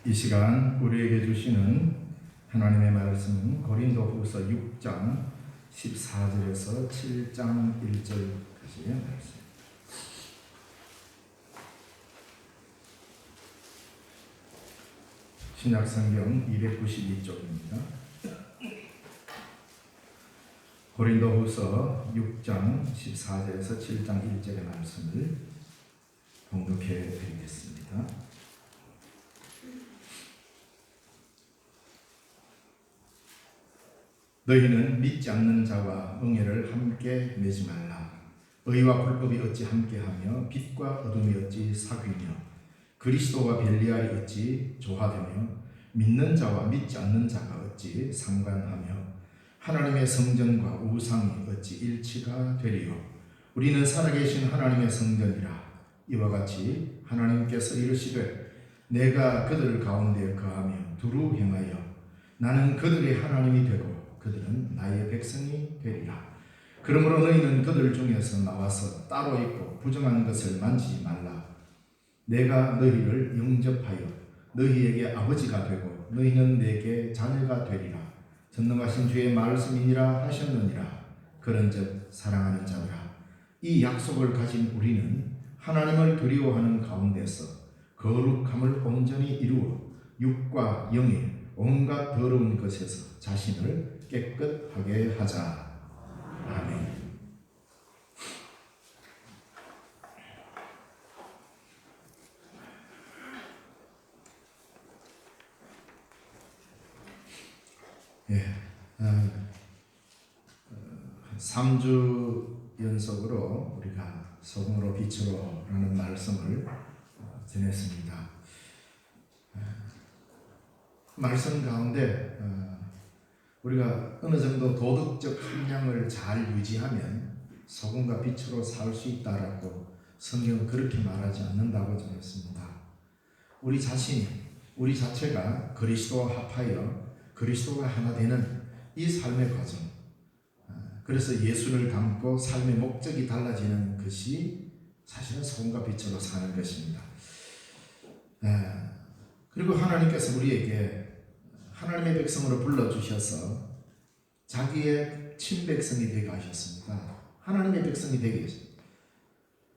이 시간 우리에게 주시는 하나님의 말씀은 고린도후서 6장 14절에서 7장 1절까지의 말씀. 신약성경 292쪽입니다. 고린도후서 6장 14절에서 7장 1절의 말씀을 봉독해 드리겠습니다. 너희는 믿지 않는 자와 응애를 함께 맺지 말라. 의와 불법이 어찌 함께하며 빛과 어둠이 어찌 사귀며 그리스도와 벨리알이 어찌 조화되며 믿는 자와 믿지 않는 자가 어찌 상관하며 하나님의 성전과 우상이 어찌 일치가 되리요. 우리는 살아계신 하나님의 성전이라. 이와 같이 하나님께서 이르시되 내가 그들 가운데 거하며 두루 행하여 나는 그들의 하나님이 되고 그들은 나의 백성이 되리라. 그러므로 너희는 그들 중에서 나와서 따로 있고 부정한 것을 만지지 말라. 내가 너희를 영접하여 너희에게 아버지가 되고 너희는 내게 자녀가 되리라. 전능하신 주의 말씀이니라 하셨느니라. 그런즉 사랑하는 자들아, 이 약속을 가진 우리는 하나님을 두려워하는 가운데서 거룩함을 온전히 이루어 육과 영의 온갖 더러운 것에서 자신을 깨끗하게 하자. 아멘. 예, 3주 연속으로 우리가 소금으로 빛으로 라는 말씀을 전했습니다. 말씀 가운데 우리가 어느 정도 도덕적 함량을 잘 유지하면 소금과 빛으로 살 수 있다라고 성경은 그렇게 말하지 않는다고 전했습니다. 우리 자신이, 우리 자체가 그리스도와 합하여 그리스도가 하나 되는 이 삶의 과정, 그래서 예수를 담고 삶의 목적이 달라지는 것이 사실은 소금과 빛으로 사는 것입니다. 그리고 하나님께서 우리에게 하나님의 백성으로 불러주셔서 자기의 친백성이 되게 하셨습니다. 하나님의 백성이 되게 하셨습니다.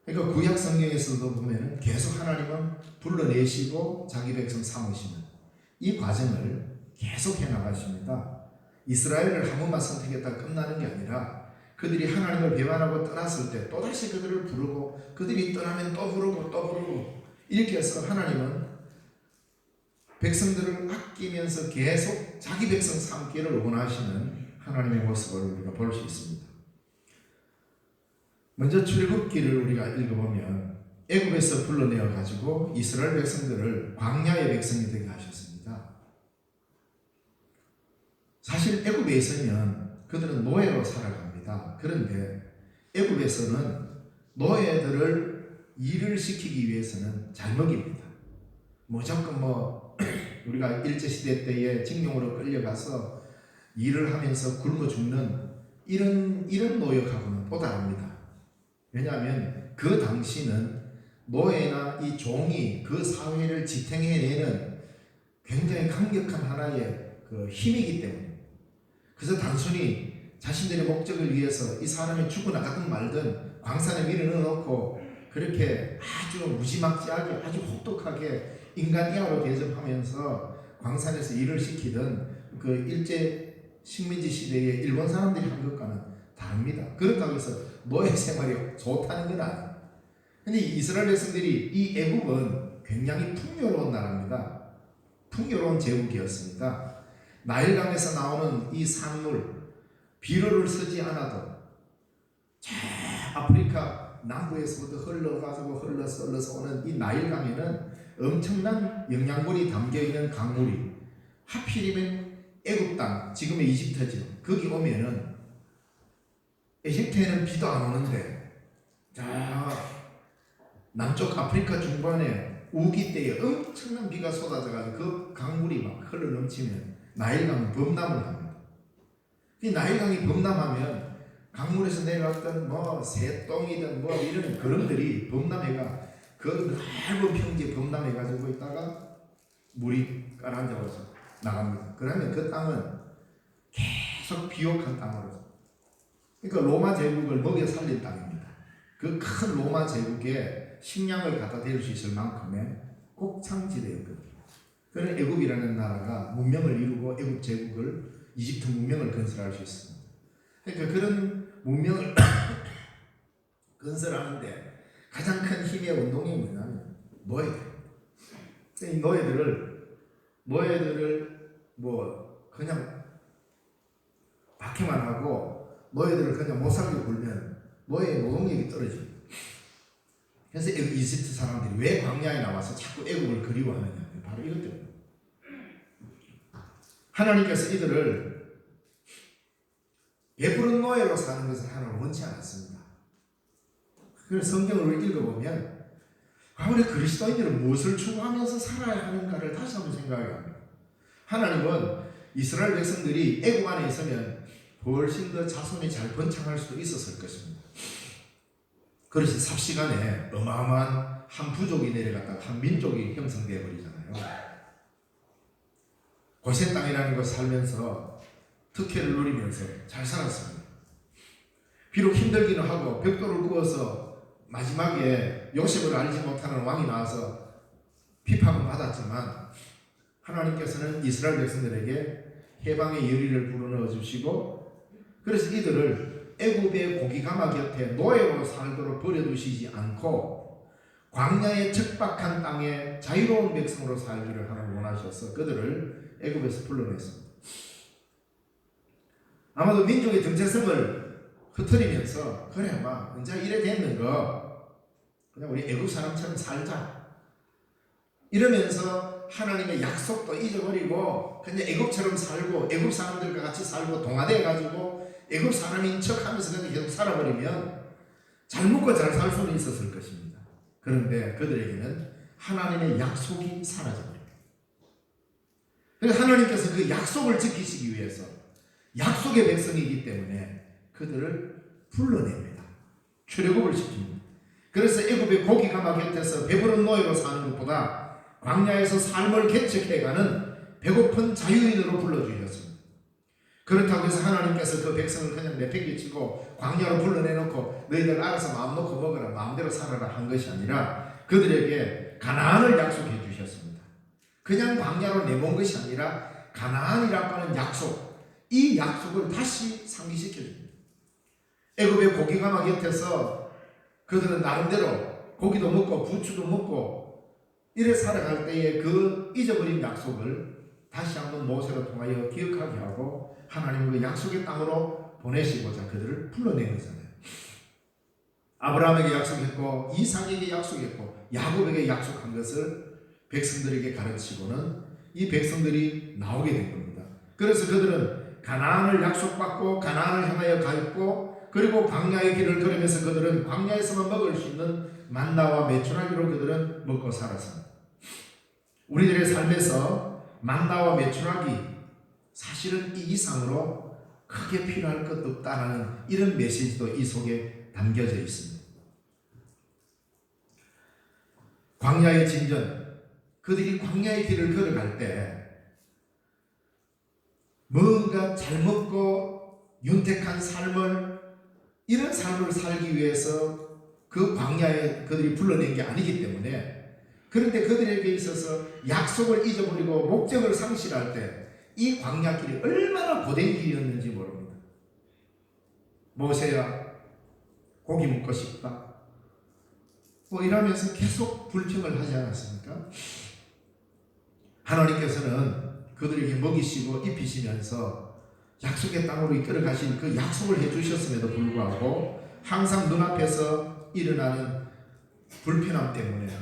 그러니까 구약 성경에서도 보면 계속 하나님은 불러내시고 자기 백성 삼으시는 이 과정을 계속 해나가십니다. 이스라엘을 한 번만 선택했다 끝나는 게 아니라 그들이 하나님을 배반하고 떠났을 때 또다시 그들을 부르고 그들이 떠나면 또 부르고 또 부르고 이렇게 해서 하나님은 백성들을 아끼면서 계속 자기 백성 삼기를 원하시는 하나님의 모습을 우리가 볼 수 있습니다. 먼저 출애굽기를 우리가 읽어보면 애굽에서 불러내어 가지고 이스라엘 백성들을 광야의 백성이 되게 하셨습니다. 사실 애굽에 있으면 그들은 노예로 살아갑니다. 그런데 애굽에서는 노예들을 일을 시키기 위해서는 잘 먹입니다. 무조건 우리가 일제시대 때에 징용으로 끌려가서 일을 하면서 굶어 죽는 이런 노역하고는 또 다릅니다. 왜냐하면 그 당시는 노예나 이 종이 그 사회를 지탱해내는 굉장히 강력한 하나의 그 힘이기 때문에, 그래서 단순히 자신들의 목적을 위해서 이 사람이 죽어나가든 말든 광산에 밀어넣어놓고 그렇게 아주 무지막지하게 아주 혹독하게 인간 이하로 대접하면서 광산에서 일을 시키던 그 일제 식민지 시대의 일본 사람들이 한 것과는 다릅니다. 그렇다고 해서 노예 생활이 좋다는 건 아니에요. 근데 이스라엘 백성들이 이 애굽은 굉장히 풍요로운 나라입니다. 풍요로운 제국이었습니다. 나일강에서 나오는 이 산물, 비료를 쓰지 않아도 저 아프리카 남부에서부터 흘러서 오는 이 나일강에는 엄청난 영양분이 담겨있는 강물이, 하필이면 애굽 땅, 지금의 이집트죠. 거기 오면은 이집트에는 비도 안 오는데 남쪽 아프리카 중반에 우기 때에 엄청난 비가 쏟아져가지고 그 강물이 막 흘러 넘치면 나일강은 범람을 합니다. 이 나일강이 범람하면 강물에서 내려왔던 새똥이든 이런 그런들이 범람해가 그 넓은 평지에 범람해가지고 있다가 물이 가라앉아서 나갑니다. 그러면 그 땅은 계속 비옥한 땅으로, 그러니까 로마 제국을 먹여 살린 땅입니다. 그 큰 로마 제국에 식량을 갖다 대줄 수 있을 만큼의 곡창지대였거든요. 그런 애굽이라는 나라가 문명을 이루고 애굽 제국을, 이집트 문명을 건설할 수 있습니다. 그러니까 그런 문명을 건설하는데 가장 큰 힘의 운동이 뭐냐면 노예들. 이 노예들을 뭐 그냥 박해만 하고 노예들을 그냥 못 살게 굴면 노예의 노동력이 떨어집니다. 그래서 이집트 사람들이 왜 광야에 나와서 자꾸 애국을 그리워하느냐, 바로 이것 때문에. 하나님께서 이들을 배부른 노예로 사는 것을 하나님 원치 않았습니다. 그래서 성경을 읽어보면 우리 그리스도인들은 무엇을 추구하면서 살아야 하는가를 다시 한번 생각해야 합니다. 하나님은 이스라엘 백성들이 애국 안에 있으면 훨씬 더 자손이 잘 번창할 수도 있었을 것입니다. 그래서 삽시간에 어마어마한 한 부족이 내려갔다가 한 민족이 형성되어 버리잖아요. 고센 땅이라는 걸 살면서 특혜를 누리면서 잘 살았습니다. 비록 힘들기는 하고 벽돌을 구워서 마지막에 요셉을 알지 못하는 왕이 나와서 비판을 받았지만 하나님께서는 이스라엘 백성들에게 해방의 열의를 불어넣어 주시고, 그래서 이들을 애굽의 고기가마 곁에 노예로 살도록 버려두시지 않고 광야의 척박한 땅에 자유로운 백성으로 살기를 하나님 원하셔서 그들을 애굽에서 불러냈습니다. 아마도 민족의 정체성을 흐트리면서 그래 막 이제 이래 됐는 거 그냥 우리 애굽 사람처럼 살자 이러면서 하나님의 약속도 잊어버리고 그냥 애굽처럼 살고 애굽 사람들과 같이 살고 동화돼 가지고 애굽 사람인 척하면서 그냥 계속 살아버리면 잘 먹고 잘 살 수는 있었을 것입니다. 그런데 그들에게는 하나님의 약속이 사라집니다. 그래서 하나님께서 그 약속을 지키시기 위해서 약속의 백성이기 때문에 그들을 불러냅니다. 출애굽을 시킵니다. 그래서 애굽의 고기가마 곁에서 배부른 노예로 사는 것보다 광야에서 삶을 개척해가는 배고픈 자유인으로 불러주셨습니다. 그렇다고 해서 하나님께서 그 백성을 그냥 내팽개치고 광야로 불러내놓고 너희들 알아서 마음 놓고 먹으라 마음대로 살아라 한 것이 아니라 그들에게 가나안을 약속해 주셨습니다. 그냥 광야로 내몬 것이 아니라 가나안이라고 하는 약속, 이 약속을 다시 상기시켜 줍니다. 애굽의 고기가마 곁에서 그들은 나름대로 고기도 먹고 부추도 먹고 이래 살아갈 때에 그 잊어버린 약속을 다시 한번 모세로 통하여 기억하게 하고 하나님은 그 약속의 땅으로 보내시고자 그들을 불러낸 거잖아요. 아브라함에게 약속했고 이삭에게 약속했고 야곱에게 약속한 것을 백성들에게 가르치고는 이 백성들이 나오게 된 겁니다. 그래서 그들은 가나안을 약속받고 가나안을 향하여 가있고 그리고 광야의 길을 걸으면서 그들은 광야에서만 먹을 수 있는 만나와 메추라기로 그들은 먹고 살았습니다. 우리들의 삶에서 만나와 메추라기 사실은 이 이상으로 크게 필요할 것 없다라는 이런 메시지도 이 속에 담겨져 있습니다. 광야의 진전, 그들이 광야의 길을 걸어갈 때 뭔가 잘 먹고 윤택한 삶을 이런 삶을 살기 위해서 그 광야에 그들이 불러낸 게 아니기 때문에 그런데 그들에게 있어서 약속을 잊어버리고 목적을 상실할 때 이 광야길이 얼마나 고된 길이었는지 모릅니다. 모세야 고기 먹고 싶다 뭐 이러면서 계속 불평을 하지 않았습니까? 하나님께서는 그들에게 먹이시고 입히시면서 약속의 땅으로 이끌어 가신 그 약속을 해주셨음에도 불구하고 항상 눈앞에서 일어나는 불편함 때문에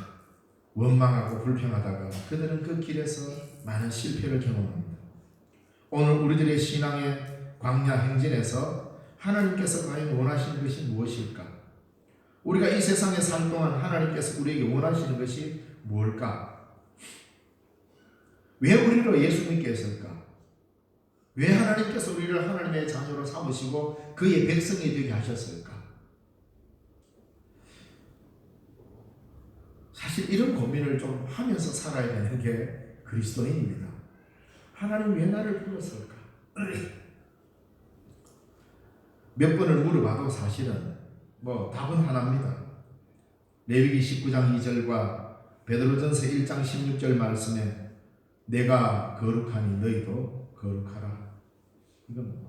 원망하고 불평하다가 그들은 그 길에서 많은 실패를 경험합니다. 오늘 우리들의 신앙의 광야 행진에서 하나님께서 과연 원하시는 것이 무엇일까? 우리가 이 세상에 살 동안 하나님께서 우리에게 원하시는 것이 무엇일까? 왜 우리로 예수 믿게 했을까? 왜 하나님께서 우리를 하나님의 자녀로 삼으시고 그의 백성이 되게 하셨을까? 사실 이런 고민을 좀 하면서 살아야 되는 게 그리스도인입니다. 하나님 왜 나를 불렀을까? 몇 번을 물어봐도 사실은 답은 하나입니다. 레위기 19장 2절과 베드로전서 1장 16절 말씀에 내가 거룩하니 너희도 거룩하라. 이건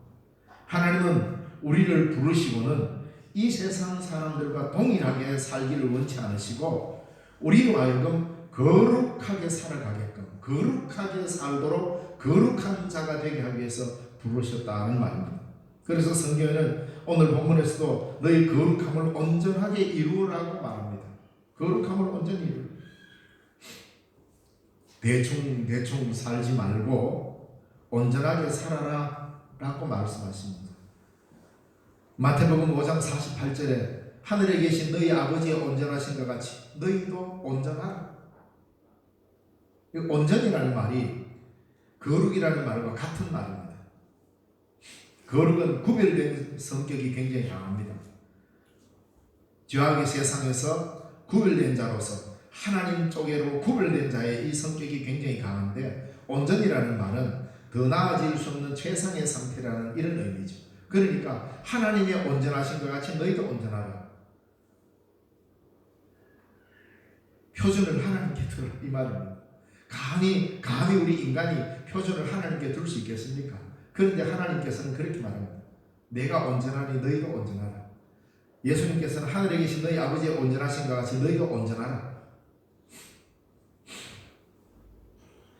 하나님은 우리를 부르시고는 이 세상 사람들과 동일하게 살기를 원치 않으시고 우리로 하여금 거룩하게 살아가게끔 거룩하게 살도록 거룩한 자가 되게 하기 위해서 부르셨다는 말입니다. 그래서 성경에는 오늘 본문에서도 너희 거룩함을 온전하게 이루라고 말합니다. 거룩함을 온전히 이루라. 대충 살지 말고 온전하게 살아라 라고 말씀하십니다. 마태복음 5장 48절에 하늘에 계신 너희 아버지의 온전하신 것 같이 너희도 온전하라. 온전이라는 말이 거룩이라는 말과 같은 말입니다. 거룩은 구별된 성격이 굉장히 강합니다. 죄악의 세상에서 구별된 자로서 하나님 쪽으로 구별된 자의 이 성격이 굉장히 강한데 온전이라는 말은 더 나아질 수 없는 최상의 상태라는 이런 의미죠. 그러니까 하나님의 온전하신 것 같이 너희도 온전하라. 표준을 하나님께 들어 이 말입니다. 감히 우리 인간이 표준을 하나님께 둘 수 있겠습니까? 그런데 하나님께서는 그렇게 말합니다. 내가 온전하니 너희도 온전하라. 예수님께서는 하늘에 계신 너희 아버지의 온전하신 것 같이 너희도 온전하라.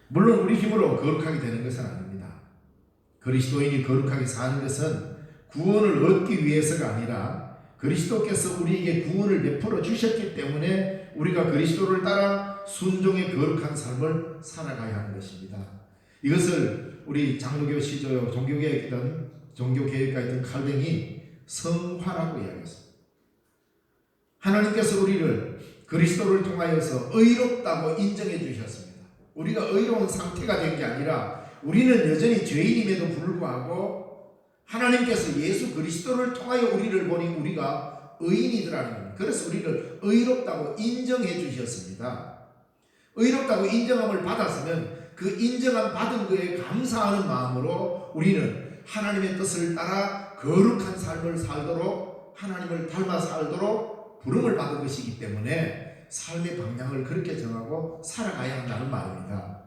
물론 우리 힘으로 거룩하게 되는 것은 아닙니다. 그리스도인이 거룩하게 사는 것은 구원을 얻기 위해서가 아니라 그리스도께서 우리에게 구원을 베풀어 주셨기 때문에 우리가 그리스도를 따라 순종의 거룩한 삶을 살아가야 하는 것입니다. 이것을 우리 장로교 시조 종교개혁가 있던 칼뱅이 성화라고 이야기했습니다. 하나님께서 우리를 그리스도를 통하여서 의롭다고 인정해 주셨습니다. 우리가 의로운 상태가 된 게 아니라 우리는 여전히 죄인임에도 불구하고 하나님께서 예수 그리스도를 통하여 우리를 보니 우리가 의인이더라는 겁니다. 그래서 우리를 의롭다고 인정해 주셨습니다. 의롭다고 인정함을 받았으면 그 인정함 받은 것에 감사하는 마음으로 우리는 하나님의 뜻을 따라 거룩한 삶을 살도록 하나님을 닮아 살도록 부름을 받은 것이기 때문에 삶의 방향을 그렇게 정하고 살아가야 한다는 말입니다.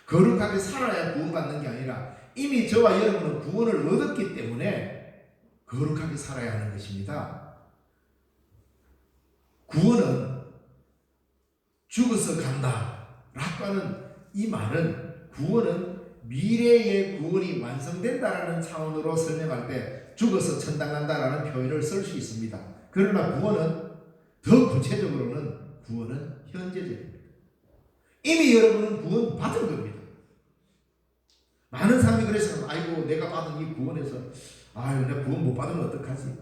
거룩하게 살아야 구원받는 게 아니라 이미 저와 여러분은 구원을 얻었기 때문에 거룩하게 살아야 하는 것입니다. 구원은 죽어서 간다 라고 하는 이 말은 구원은 미래의 구원이 완성된다라는 차원으로 설명할 때 죽어서 천당 간다라는 표현을 쓸 수 있습니다. 그러나 구원은 더 구체적으로는 구원은 현재적입니다. 이미 여러분은 구원 받은 겁니다. 많은 사람이 그래서 아이고 내가 받은 이 구원에서 내가 구원 못 받으면 어떡하지?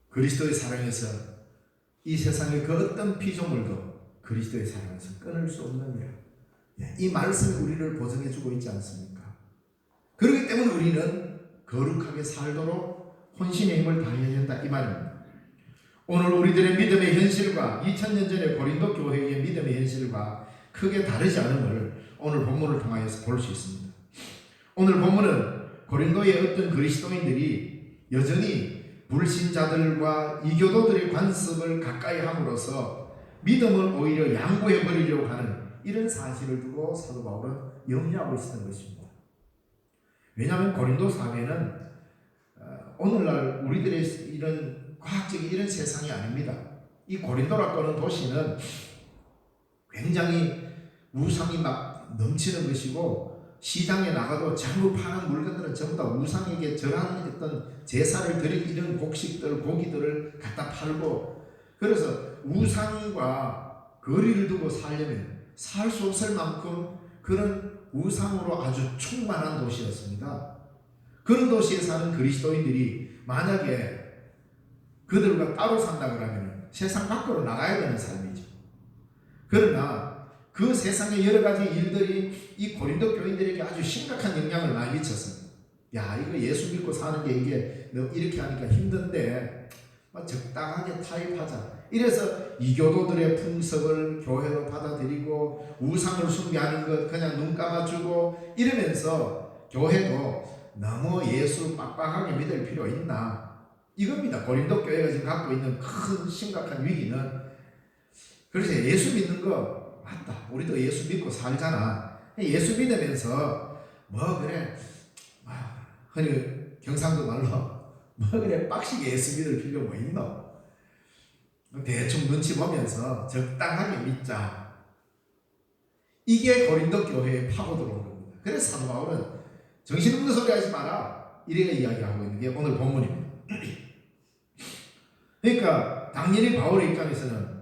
그리스도의 사랑에서 이 세상의 그 어떤 피조물도 그리스도의 사랑에서 끊을 수 없느니라. 이 말씀이 우리를 보증해 주고 있지 않습니까? 그렇기 때문에 우리는 거룩하게 살도록 혼신의 힘을 다해야 된다 이 말입니다. 오늘 우리들의 믿음의 현실과 2000년 전의 고린도 교회의 믿음의 현실과 크게 다르지 않음을 오늘 본문을 통하여서 볼 수 있습니다. 오늘 본문은 고린도의 어떤 그리스도인들이 여전히 불신자들과 이교도들의 관습을 가까이 함으로써 믿음을 오히려 양보해 버리려고 하는 이런 사실을 두고 사도 바울은 염려하고 있었던 것입니다. 왜냐하면 고린도 사회는 오늘날 우리들의 이런 과학적인 이런 세상이 아닙니다. 이 고린도라고 하는 도시는 굉장히 우상이 막 넘치는 것이고 시장에 나가도 전부 파는 물건들은 전부 다 우상에게 절하는 어떤 제사를 드린 이런 곡식들, 고기들을 갖다 팔고 그래서 우상과 거리를 두고 살려면 살 수 없을 만큼 그런 우상으로 아주 충만한 도시였습니다. 그런 도시에 사는 그리스도인들이 만약에 그들과 따로 산다 그러면 세상 밖으로 나가야 되는 삶이죠. 그러나 그 세상의 여러 가지 일들이 이 고린도 교인들에게 아주 심각한 영향을 많이 미쳤습니다. 야, 이거 예수 믿고 사는 게 이게 너 이렇게 하니까 힘든데 적당하게 타협하자. 이래서 이교도들의 풍습을 교회로 받아들이고 우상을 숭배하는 것 그냥 눈 감아주고 이러면서 교회도 너무 예수 빡빡하게 믿을 필요 있나? 이겁니다. 고린도 교회가 지금 갖고 있는 큰 심각한 위기는. 그래서 예수 믿는 거 맞다. 우리도 예수 믿고 살잖아. 예수 믿으면서 뭐 그래 흔히 경상도 말로 뭐 그래 빡시게 예수 믿을 필요 뭐 있노? 대충 눈치 보면서 적당하게 믿자. 이게 고린도 교회에 파고 들어온 겁니다. 그래서 사도 바울은 정신없는 소리 하지 마라 이렇게 이야기하고 있는 게 오늘 본문입니다. 그러니까 당연히 바울의 입장에서는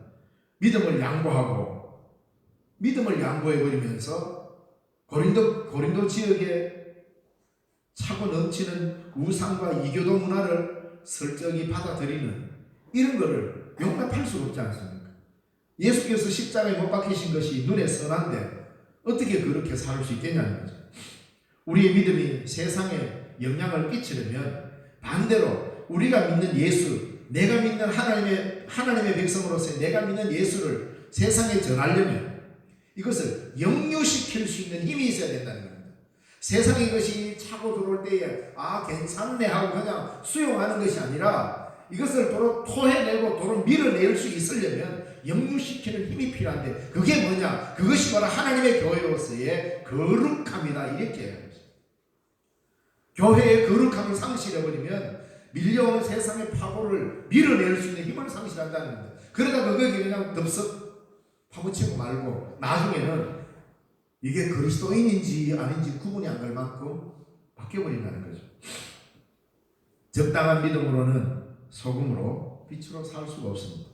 믿음을 양보해버리면서 고린도 지역에 차고 넘치는 우상과 이교도 문화를 설정이 받아들이는 이런 거를 용납할 수 없지 않습니까? 예수께서 십자가에 못 박히신 것이 눈에 선한데 어떻게 그렇게 살 수 있겠냐는 거죠. 우리의 믿음이 세상에 영향을 끼치려면 반대로 우리가 믿는 예수, 내가 믿는 하나님의 백성으로서 내가 믿는 예수를 세상에 전하려면 이것을 역류시킬 수 있는 힘이 있어야 된다는 겁니다. 세상에 이것이 차고 들어올 때에 괜찮네 하고 그냥 수용하는 것이 아니라 이것을 도로 토해내고 도로 밀어낼 수 있으려면 역류시키는 힘이 필요한데 그게 뭐냐? 그것이 바로 하나님의 교회로서의 거룩함이다 이렇게 해야 합니다. 교회의 거룩함을 상실해버리면 밀려오는 세상의 파고를 밀어낼 수 있는 힘을 상실한다는 겁니다. 그러다 그게 그냥 덥석 파묻히고 말고 나중에는 이게 그리스도인인지 아닌지 구분이 안 갈 만큼 바뀌어버린다는 거죠. 적당한 믿음으로는 소금으로 빛으로 살 수가 없습니다.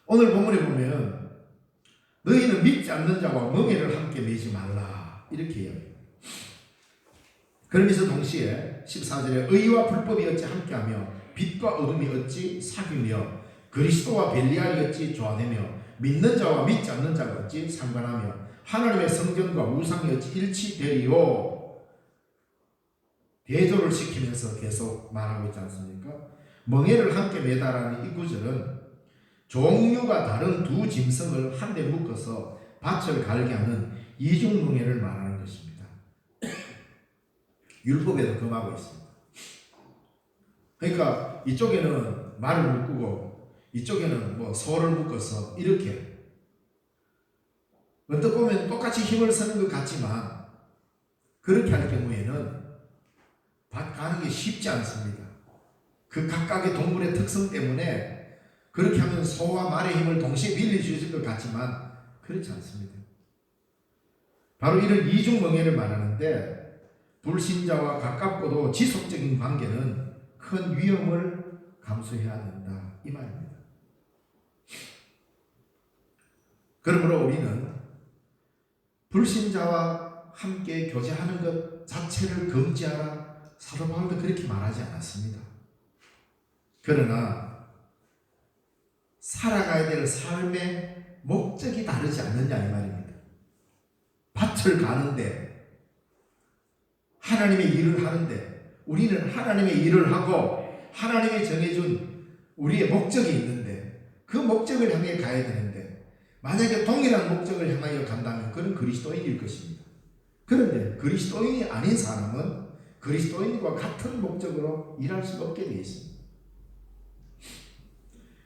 오늘 본문에 보면 너희는 믿지 않는 자와 멍에를 함께 매지 말라 이렇게 이야기합니다. 그러면서 동시에 14절에 의와 불법이 어찌 함께하며 빛과 어둠이 어찌 사귀며 그리스도와 벨리알이 어찌 조화되며 믿는 자와 믿지 않는 자가 어찌 상관하며 하나님의 성전과 우상이 어찌 일치되리요. 대조를 시키면서 계속 말하고 있지 않습니까? 멍에를 함께 매다라는 이 구절은 종류가 다른 두 짐승을 한데 묶어서 밭을 갈게 하는 이중멍에를 말하는 것입니다. 율법에도 금하고 있습니다. 그러니까 이쪽에는 말을 묶고 이쪽에는 뭐 소를 묶어서 이렇게 어떻게 보면 똑같이 힘을 쓰는 것 같지만 그렇게 할 경우에는 밭 가는 게 쉽지 않습니다. 그 각각의 동물의 특성 때문에 그렇게 하면 소와 말의 힘을 동시에 빌릴 수 있을 것 같지만 그렇지 않습니다. 바로 이런 이중멍에를 말하는데 불신자와 가깝고도 지속적인 관계는 큰 위험을 감수해야 된다 이 말입니다. 그러므로 우리는 불신자와 함께 교제하는 것 자체를 금지하라 사도 바울도 그렇게 말하지 않았습니다. 그러나 살아가야 될 삶의 목적이 다르지 않느냐 이 말입니다. 밭을 가는데 하나님의 일을 하는데 우리는 하나님의 일을 하고 하나님이 정해준 우리의 목적이 있는데 그 목적을 향해 가야 되는데 만약에 동일한 목적을 향하여 간다면 그는 그리스도인일 것입니다. 그런데 그리스도인이 아닌 사람은 그리스도인과 같은 목적으로 일할 수가 없게 되어 있습니다.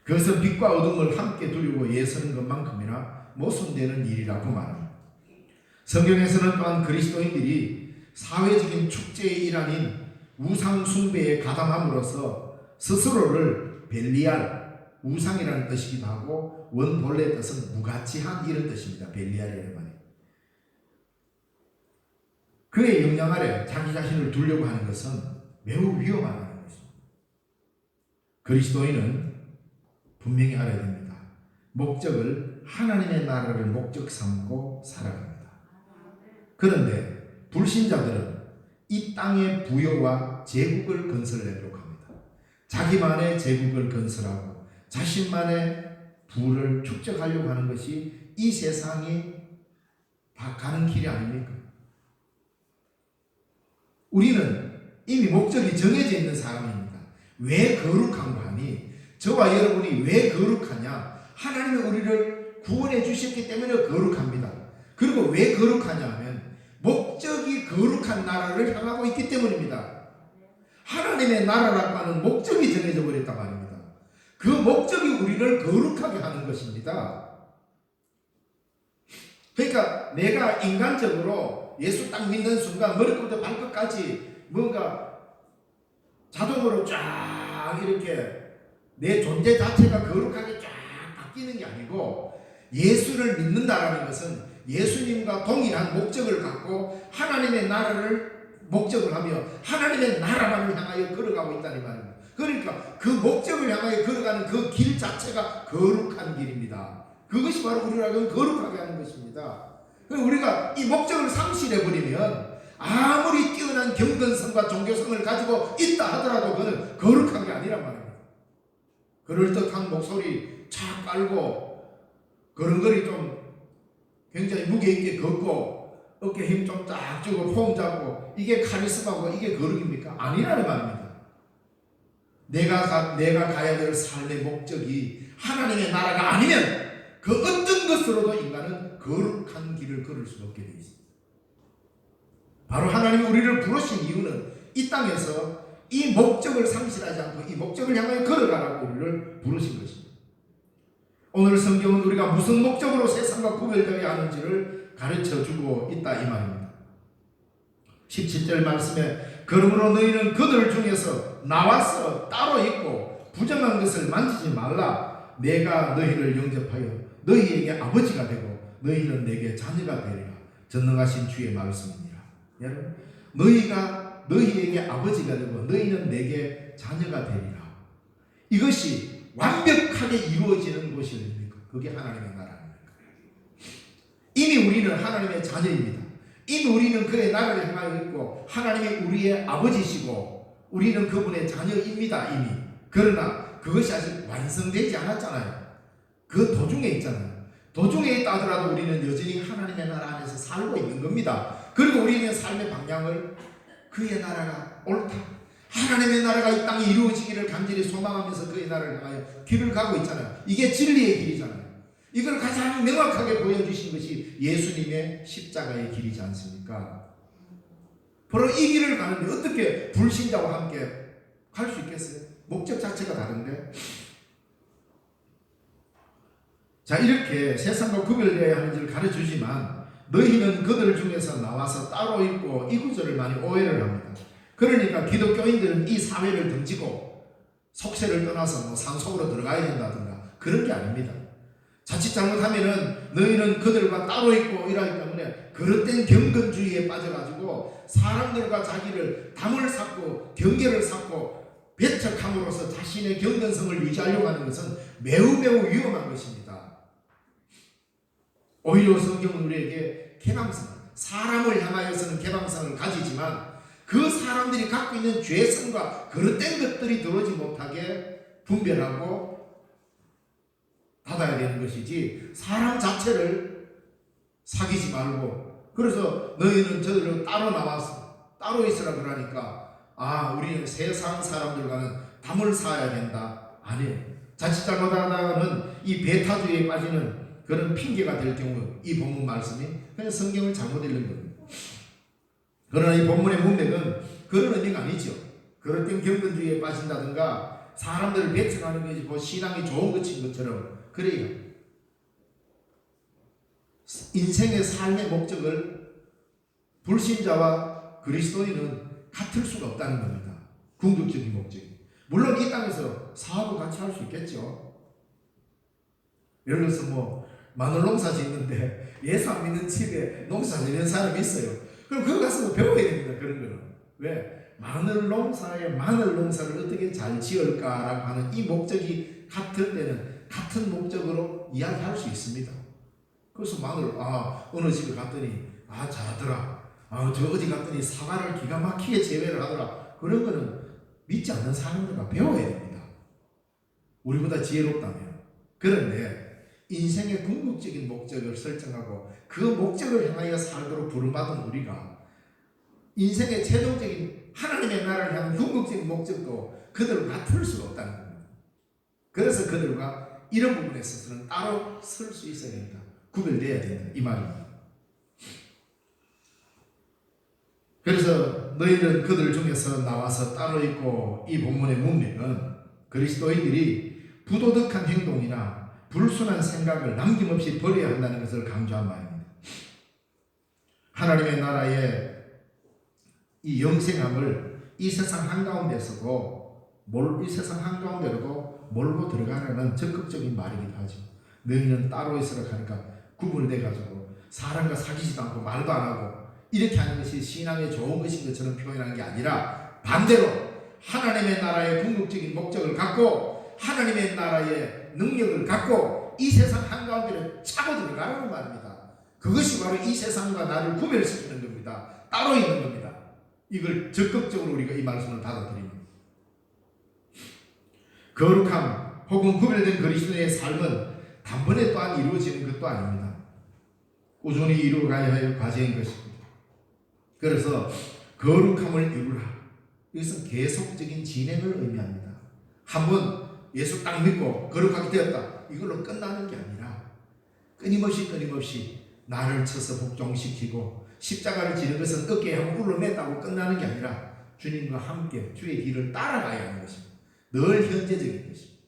그것은 빛과 어둠을 함께 두려고 예서는 것만큼이나 모순되는 일이라고 말합니다. 성경에서는 또한 그리스도인들이 사회적인 축제의 일환인 우상 숭배에 가담함으로써 스스로를 벨리알, 우상이라는 뜻이기도 하고 원본래 뜻은 무가치한 이런 뜻입니다. 벨리알이라는 말이. 그의 영향 아래 자기 자신을 두려고 하는 것은 매우 위험하다는 것입니다. 그리스도인은 분명히 알아야 됩니다. 목적을 하나님의 나라를 목적 삼고 살아갑니다. 그런데 불신자들은 이 땅의 부여와 제국을 건설하려고 합니다. 자기만의 제국을 건설하고 자신만의 부를 축적하려고 하는 것이 이 세상이 가는 길이 아닙니까? 우리는 이미 목적이 정해져 있는 사람입니다. 왜 거룩한가 하니 저와 여러분이 왜 거룩하냐? 하나님이 우리를 구원해 주셨기 때문에 거룩합니다. 그리고 왜 거룩하냐 하면 목적이 거룩한 나라를 향하고 있기 때문입니다. 하나님의 나라라고 하는 목적이 정해져 버렸단 말입니다. 그 목적이 우리를 거룩하게 하는 것입니다. 그러니까 내가 인간적으로 예수 딱 믿는 순간 머리부터 발끝까지 뭔가 자동으로 쫙 이렇게 내 존재 자체가 거룩하게 쫙 바뀌는 게 아니고, 예수를 믿는다라는 것은 예수님과 동일한 목적을 갖고 하나님의 나라를 목적을 하며 하나님의 나라만을 향하여 걸어가고 있다는 말입니다. 그러니까 그 목적을 향하여 걸어가는 그 길 자체가 거룩한 길입니다. 그것이 바로 우리를 거룩하게 하는 것입니다. 우리가 이 목적을 상실해버리면 아무리 뛰어난 경건성과 종교성을 가지고 있다 하더라도 그는 거룩한 게 아니란 말입니다. 그럴듯한 목소리 착 깔고 걸음걸이 좀 굉장히 무게 있게 걷고 어깨 힘 좀 딱 주고 폼 잡고 이게 카리스마고 이게 거룩입니까? 아니라는 말입니다. 내가 가야 될 삶의 목적이 하나님의 나라가 아니면 그 어떤 것으로도 인간은 거룩한 길을 걸을 수 없게 되어 있습니다. 바로 하나님이 우리를 부르신 이유는 이 땅에서 이 목적을 상실하지 않고 이 목적을 향하여 걸어가라고 우리를 부르신 것입니다. 오늘 성경은 우리가 무슨 목적으로 세상과 구별되어야 하는지를 가르쳐주고 있다 이 말입니다. 17절 말씀에 그러므로 너희는 그들 중에서 나와서 따로 있고 부정한 것을 만지지 말라. 내가 너희를 영접하여 너희에게 아버지가 되고 너희는 내게 자녀가 되리라. 전능하신 주의 말씀입니다. 여러분, 너희가 너희에게 아버지가 되고 너희는 내게 자녀가 되리라. 이것이 완벽하게 이루어지는 것이 어딥니까? 그게 하나님의 나라입니다. 이미 우리는 하나님의 자녀입니다. 이미 우리는 그의 나라를 향하여 있고 하나님이 우리의 아버지시고 우리는 그분의 자녀입니다. 이미. 그러나 그것이 아직 완성되지 않았잖아요. 그 도중에 있잖아요. 도중에 있다 하더라도 우리는 여전히 하나님의 나라 안에서 살고 있는 겁니다. 그리고 우리는 삶의 방향을 그의 나라가 옳다, 하나님의 나라가 이 땅에 이루어지기를 간절히 소망하면서 그의 나라를 향하여 길을 가고 있잖아요. 이게 진리의 길이잖아요. 이걸 가장 명확하게 보여주신 것이 예수님의 십자가의 길이지 않습니까? 바로 이 길을 가는데 어떻게 불신자와 함께 갈 수 있겠어요? 목적 자체가 다른데. 자, 이렇게 세상과 구별되어야 하는지를 가르쳐주지만 너희는 그들 중에서 나와서 따로 있고, 이 구절을 많이 오해를 합니다. 그러니까 기독교인들은 이 사회를 등지고 속세를 떠나서 뭐 산속으로 들어가야 된다든가 그런 게 아닙니다. 자칫 잘못하면은 너희는 그들과 따로 있고 이러기 때문에 그릇된 경건주의에 빠져가지고 사람들과 자기를 담을 쌓고 경계를 쌓고 배척함으로써 자신의 경건성을 유지하려고 하는 것은 매우 위험한 것입니다. 오히려 성경은 우리에게 개방성, 사람을 향하여서는 개방성을 가지지만 그 사람들이 갖고 있는 죄성과 그릇된 것들이 들어오지 못하게 분별하고 닫아야 되는 것이지, 사람 자체를 사귀지 말고, 그래서 너희는 저들을 따로 나와서 따로 있으라 그러니까 우리는 세상 사람들과는 담을 쌓아야 된다. 아니에요. 자칫 잘못하다가는 이 배타주의에 빠지는 그런 핑계가 될 경우 이 본문 말씀이 그냥 성경을 잘못 읽는 겁니다. 그러나 이 본문의 문맥은 그런 의미가 아니죠. 그럴 땐 경건주의에 빠진다든가 사람들을 배척하는 것이 뭐 신앙이 좋은 것인 것처럼 그래요. 인생의 삶의 목적을 불신자와 그리스도인은 같을 수가 없다는 겁니다. 궁극적인 목적이. 물론 이 땅에서 사업을 같이 할 수 있겠죠. 예를 들어서 뭐 마늘 농사 짓는데 예수 안 믿는 집에 농사 짓는 사람이 있어요. 그럼 그거 가서 배워야 됩니다. 그런 거는. 왜? 마늘 농사를 어떻게 잘 지을까라고 하는 이 목적이 같을 때는 같은 목적으로 이야기할 수 있습니다. 그래서 마늘 어느 집에 갔더니 잘하더라. 저 어디 갔더니 사과를 기가 막히게 재배를 하더라. 그런 거는 믿지 않는 사람들과 배워야 됩니다. 우리보다 지혜롭다면. 그런데 인생의 궁극적인 목적을 설정하고 그 목적을 향하여 살도록 부름받은 우리가 인생의 최종적인 하나님의 나라를 향한 궁극적인 목적도 그들과 같을 수가 없다는 겁니다. 그래서 그들과 이런 부분에 있어서는 따로 설 수 있어야 된다. 구별되어야 된다. 이 말입니다. 그래서 너희는 그들 중에서 나와서 따로 있고, 이 본문의 문맥은 그리스도인들이 부도덕한 행동이나 불순한 생각을 남김없이 버려야 한다는 것을 강조한 말입니다. 하나님의 나라의 이 영생함을 이 세상 한가운데서도 이 세상 한가운데로도 몰고 들어가려는 적극적인 말이기도 하죠. 너희는 따로 있으라 하니까 구분돼가지고 사람과 사귀지도 않고 말도 안 하고 이렇게 하는 것이 신앙에 좋은 것인 것처럼 표현하는 게 아니라 반대로 하나님의 나라의 궁극적인 목적을 갖고 하나님의 나라의 능력을 갖고 이 세상 한가운데로 차고 들어가라는 말입니다. 그것이 바로 이 세상과 나를 구별시키는 겁니다. 따로 있는 겁니다. 이걸 적극적으로 우리가 이 말씀을 받아들입니다. 거룩함 혹은 구별된 그리스도의 삶은 단번에 또한 이루어지는 것도 아닙니다. 꾸준히 이루어가야 할 과정인 것입니다. 그래서 거룩함을 이루라. 이것은 계속적인 진행을 의미합니다. 한번 예수 딱 믿고 거룩하게 되었다. 이걸로 끝나는 게 아니라 끊임없이 나를 쳐서 복종시키고 십자가를 지는 것은 어깨에 한번 울러냈다고 끝나는 게 아니라 주님과 함께 주의 길을 따라가야 하는 것입니다. 늘 현재적인 것입니다.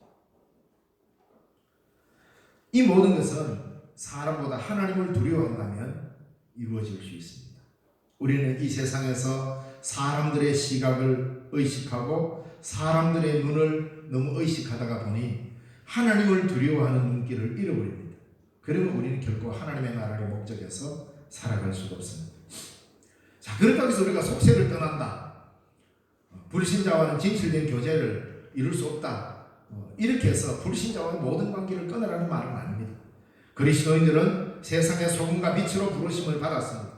이 모든 것은 사람보다 하나님을 두려워한다면 이루어질 수 있습니다. 우리는 이 세상에서 사람들의 시각을 의식하고 사람들의 눈을 너무 의식하다가 보니 하나님을 두려워하는 눈길을 잃어버립니다. 그러면 우리는 결코 하나님의 나라의 목적에서 살아갈 수가 없습니다. 자, 그렇다고 해서 우리가 속세를 떠난다, 불신자와는 진실된 교제를 이룰 수 없다, 이렇게 해서 불신자와의 모든 관계를 끊으라는 말은 아닙니다. 그리스도인들은 세상의 소금과 빛으로 부르심을 받았습니다.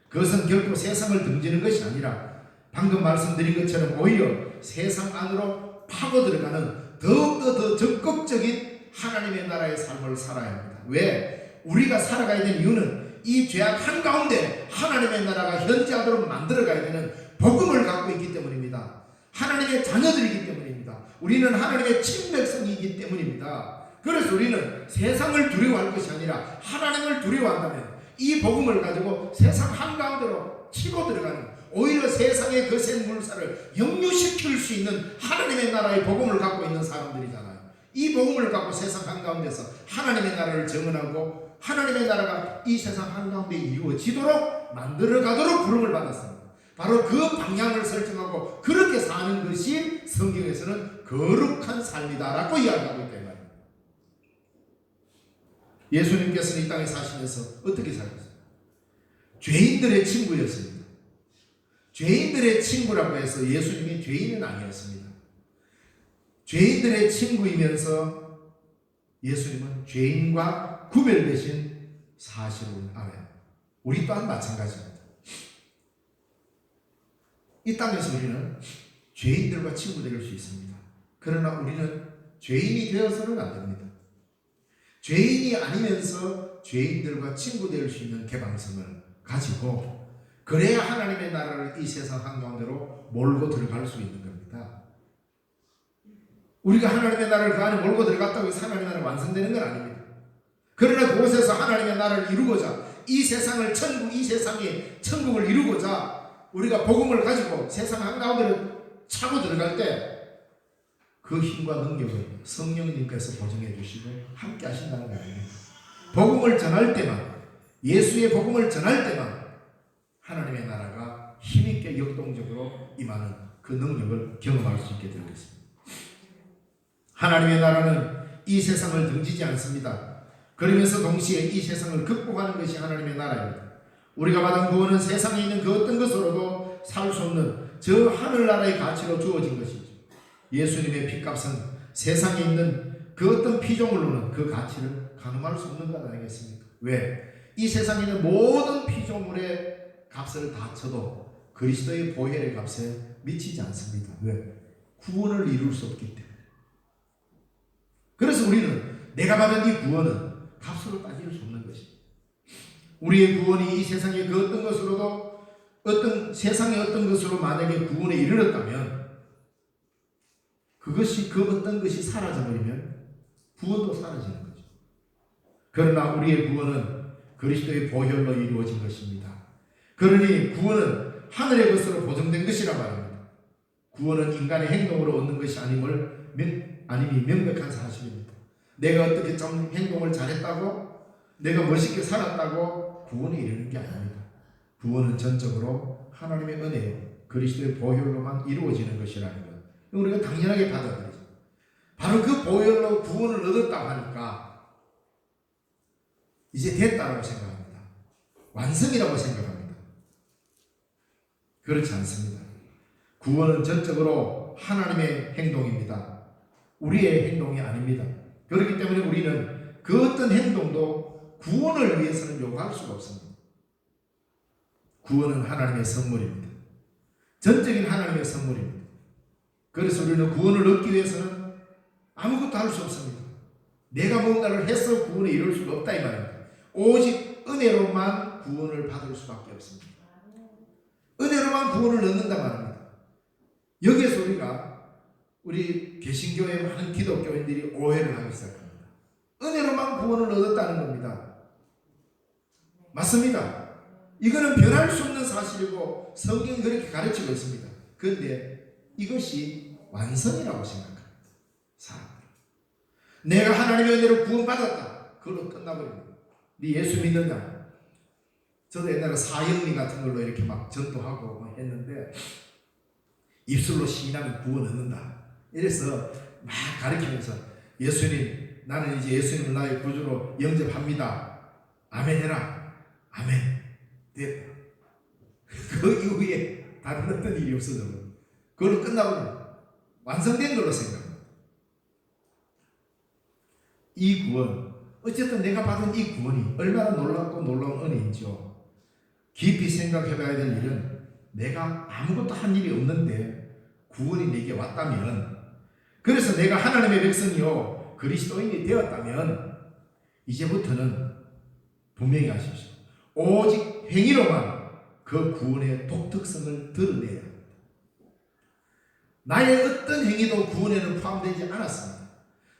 그것은 결코 세상을 등지는 것이 아니라 방금 말씀드린 것처럼 오히려 세상 안으로 파고 들어가는 더욱더 더 적극적인 하나님의 나라의 삶을 살아야 합니다. 왜? 우리가 살아가야 되는 이유는 이 죄악 한가운데 하나님의 나라가 현재하도록 만들어가야 되는 복음을 갖고 있기 때문입니다. 하나님의 자녀들이기 때문입니다. 우리는 하나님의 친백성이기 때문입니다. 그래서 우리는 세상을 두려워할 것이 아니라 하나님을 두려워한다면 이 복음을 가지고 세상 한가운데로 치고 들어가는, 오히려 세상의 거센 물살을 역류시킬 수 있는 하나님의 나라의 복음을 갖고 있는 사람들이잖아요. 이 복음을 갖고 세상 한가운데서 하나님의 나라를 정언하고 하나님의 나라가 이 세상 한가운데 이루어지도록 만들어가도록 부름을 받았습니다. 바로 그 방향을 설정하고 그렇게 사는 것이 성경에서는 거룩한 삶이다라고 이야기하고 있다 이 말입니다. 예수님께서는 이 땅에 사시면서 어떻게 살았어요? 죄인들의 친구였습니다. 죄인들의 친구라고 해서 예수님이 죄인은 아니었습니다. 죄인들의 친구이면서 예수님은 죄인과 구별되신 사실을 알아요. 우리 또한 마찬가지입니다. 이 땅에서 우리는 죄인들과 친구 될 수 있습니다. 그러나 우리는 죄인이 되어서는 안 됩니다. 죄인이 아니면서 죄인들과 친구 될 수 있는 개방성을 가지고 그래야 하나님의 나라를 이 세상 한가운데로 몰고 들어갈 수 있는 겁니다. 우리가 하나님의 나라를 그 안에 몰고 들어갔다고 해서 하나님의 나라가 완성되는 건 아닙니다. 그러나 그곳에서 하나님의 나라를 이루고자, 이 세상을 이 세상이 천국을 이루고자 우리가 복음을 가지고 세상 한가운데로 차고 들어갈 때 그 힘과 능력을 성령님께서 보증해 주시고 함께 하신다는 거 아닙니다. 복음을 전할 때만, 예수의 복음을 전할 때만 하나님의 나라가 힘있게 역동적으로 임하는 그 능력을 경험할 수 있게 되겠습니다. 하나님의 나라는 이 세상을 등지지 않습니다. 그러면서 동시에 이 세상을 극복하는 것이 하나님의 나라입니다. 우리가 받은 구원은 세상에 있는 그 어떤 것으로도 살 수 없는 저 하늘나라의 가치로 주어진 것이죠. 예수님의 피값은 세상에 있는 그 어떤 피조물로는 그 가치를 가늠할 수 없는 것 아니겠습니까? 왜? 이 세상에 있는 모든 피조물의 값을 다 쳐도 그리스도의 보혈의 값에 미치지 않습니다. 왜? 구원을 이룰 수 없기 때문에. 그래서 우리는 내가 받은 이 구원은 값으로 따질 수 없는 것입니다. 우리의 구원이 이 세상의 그 어떤 것으로도 세상의 어떤 것으로 만약에 구원에 이르렀다면 그것이 그 어떤 것이 사라져버리면 구원도 사라지는 거죠. 그러나 우리의 구원은 그리스도의 보혈로 이루어진 것입니다. 그러니 구원은 하늘의 것으로 보증된 것이라 말합니다. 구원은 인간의 행동으로 얻는 것이 아님이 명백한 사실입니다. 내가 어떻게 좀 행동을 잘했다고, 내가 멋있게 살았다고 구원이 이르는 게 아닙니다. 구원은 전적으로 하나님의 은혜요, 그리스도의 보혈로만 이루어지는 것이라는 것, 우리가 당연하게 받아들이죠. 바로 그 보혈로 구원을 얻었다고 하니까 이제 됐다고 생각합니다. 완성이라고 생각합니다. 그렇지 않습니다. 구원은 전적으로 하나님의 행동입니다. 우리의 행동이 아닙니다. 그렇기 때문에 우리는 그 어떤 행동도 구원을 위해서는 요구할 수가 없습니다. 구원은 하나님의 선물입니다. 전적인 하나님의 선물입니다. 그래서 우리는 구원을 얻기 위해서는 아무것도 할 수 없습니다. 내가 뭔가를 해서 구원에 이룰 수가 없다 이 말입니다. 오직 은혜로만 구원을 받을 수밖에 없습니다. 은혜로만 구원을 얻는다 말입니다. 여기에서 우리 개신교의 많은 기독교인들이 오해를 하기 시작합니다. 은혜로만 구원을 얻었다는 겁니다. 맞습니다. 이거는 변할 수 없는 사실이고 성경이 그렇게 가르치고 있습니다. 그런데 이것이 완성이라고 생각합니다. 사람들. 내가 하나님의 은혜로 구원받았다. 그걸로 끝나버립니다. 네 예수 믿는다. 저도 옛날에 사형리 같은 걸로 이렇게 막 전도하고 했는데 입술로 시인하면 구원 얻는다. 이래서 막 가르치면서 예수님, 나는 이제 예수님을 나의 구주로 영접합니다. 아멘 해라. 아멘. 됐다. 그 이후에 다른 어떤 일이 없어져. 그걸로 끝나버립니다. 완성된 걸로 생각합니다. 이 구원, 어쨌든 내가 받은 이 구원이 얼마나 놀랍고 놀라운 은혜인지요. 깊이 생각해봐야 될 일은 내가 아무것도 한 일이 없는데 구원이 내게 왔다면, 그래서 내가 하나님의 백성이요 그리스도인이 되었다면 이제부터는 분명히 하십시오. 오직 행위로만 그 구원의 독특성을 드러내야 합니다. 나의 어떤 행위도 구원에는 포함되지 않았습니다.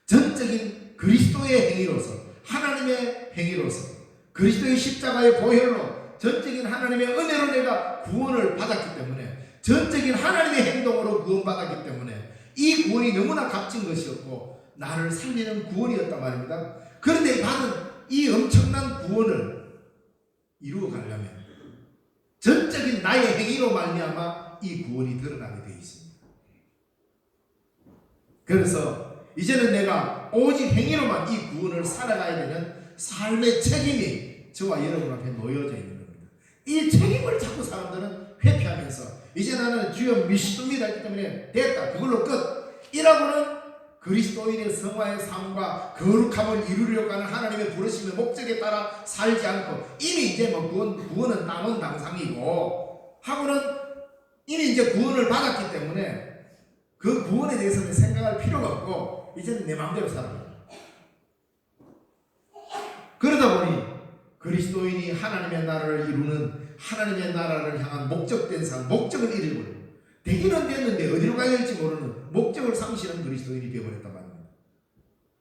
전적인 그리스도의 행위로서, 하나님의 행위로서, 그리스도의 십자가의 보혈로 전적인 하나님의 은혜로 내가 구원을 받았기 때문에, 전적인 하나님의 행동으로 구원받았기 때문에 이 구원이 너무나 값진 것이었고 나를 살리는 구원이었단 말입니다. 그런데 받은 이 엄청난 구원을 이루어 가려면 전적인 나의 행위로 말미암아 이 구원이 드러나게 되어 있습니다. 그래서 이제는 내가 오직 행위로만 이 구원을 살아가야 되는 삶의 책임이 저와 여러분 앞에 놓여져 있는 겁니다. 이 책임을 자꾸 사람들은 회피하면서 이제 나는 주여 믿습니다 했기 때문에 됐다, 그걸로 끝, 이라고는 그리스도인의 성화의 삶과 거룩함을 이루려고 하는 하나님의 부르심의 목적에 따라 살지 않고 이미 이제 구원은 남은 당상이고 하고는 이미 이제 구원을 받았기 때문에 그 구원에 대해서는 생각할 필요가 없고 이제는 내 마음대로 살아요. 그러다 보니 그리스도인이 하나님의 나라를 이루는, 하나님의 나라를 향한 목적된 삶, 목적을 잃어버려요. 되기는 됐는데 어디로 가야 할지 모르는 목적을 상실한 그리스도인이 되어버렸단 말입니다.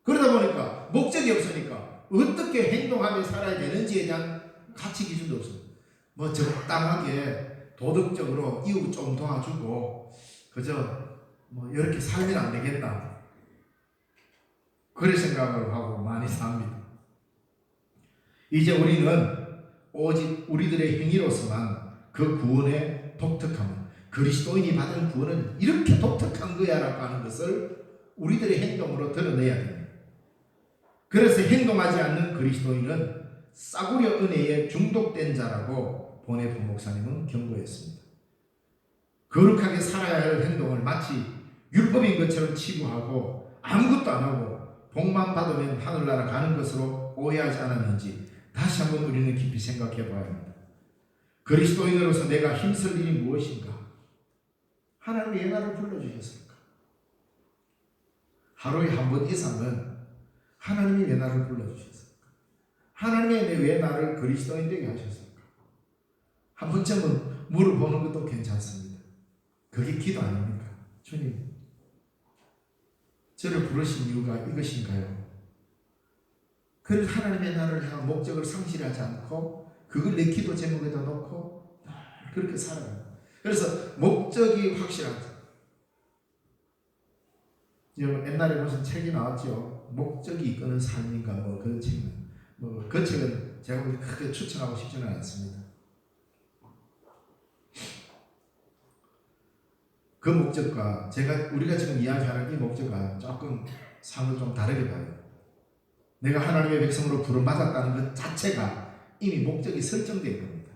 그러다 보니까 목적이 없으니까 어떻게 행동하며 살아야 되는지에 대한 가치 기준도 없습니다. 뭐 적당하게 도덕적으로 이웃 좀 도와주고 그저 뭐 이렇게 살면 안 되겠다, 그런 생각을 하고 많이 삽니다. 이제 우리는 오직 우리들의 행위로서만 그 구원의 독특함을, 그리스도인이 받은 구원은 이렇게 독특한 거야라고 하는 것을 우리들의 행동으로 드러내야 됩니다. 그래서 행동하지 않는 그리스도인은 싸구려 은혜에 중독된 자라고 본의 부목사님은 경고했습니다. 거룩하게 살아야 할 행동을 마치 율법인 것처럼 치부하고 아무것도 안 하고 복만 받으면 하늘나라 가는 것으로 오해하지 않았는지 다시 한번 우리는 깊이 생각해 봐야 합니다. 그리스도인으로서 내가 힘쓸 일이 무엇인가? 하나님의 예나를 불러주셨을까? 하루에 한 번 이상은 하나님의 예나를 불러주셨을까? 하나님의 왜 나를 그리스도인 되게 하셨을까? 한 번쯤은 물어보는 것도 괜찮습니다. 그게 기도 아닙니까? 주님, 저를 부르신 이유가 이것인가요? 그래서 하나님의 나라를 향한 목적을 상실하지 않고 그걸 내 기도 제목에다 놓고 그렇게 살아가요. 그래서 목적이 확실하죠. 옛날에 무슨 책이 나왔죠. 목적이 이끄는 삶인가 그 책은 그 책은 제가 크게 추천하고 싶지는 않습니다. 그 목적과 우리가 지금 이야기하는 이 목적과 조금 삶을 좀 다르게 봐요. 내가 하나님의 백성으로 부름받았다는 것 자체가 이미 목적이 설정된 겁니다.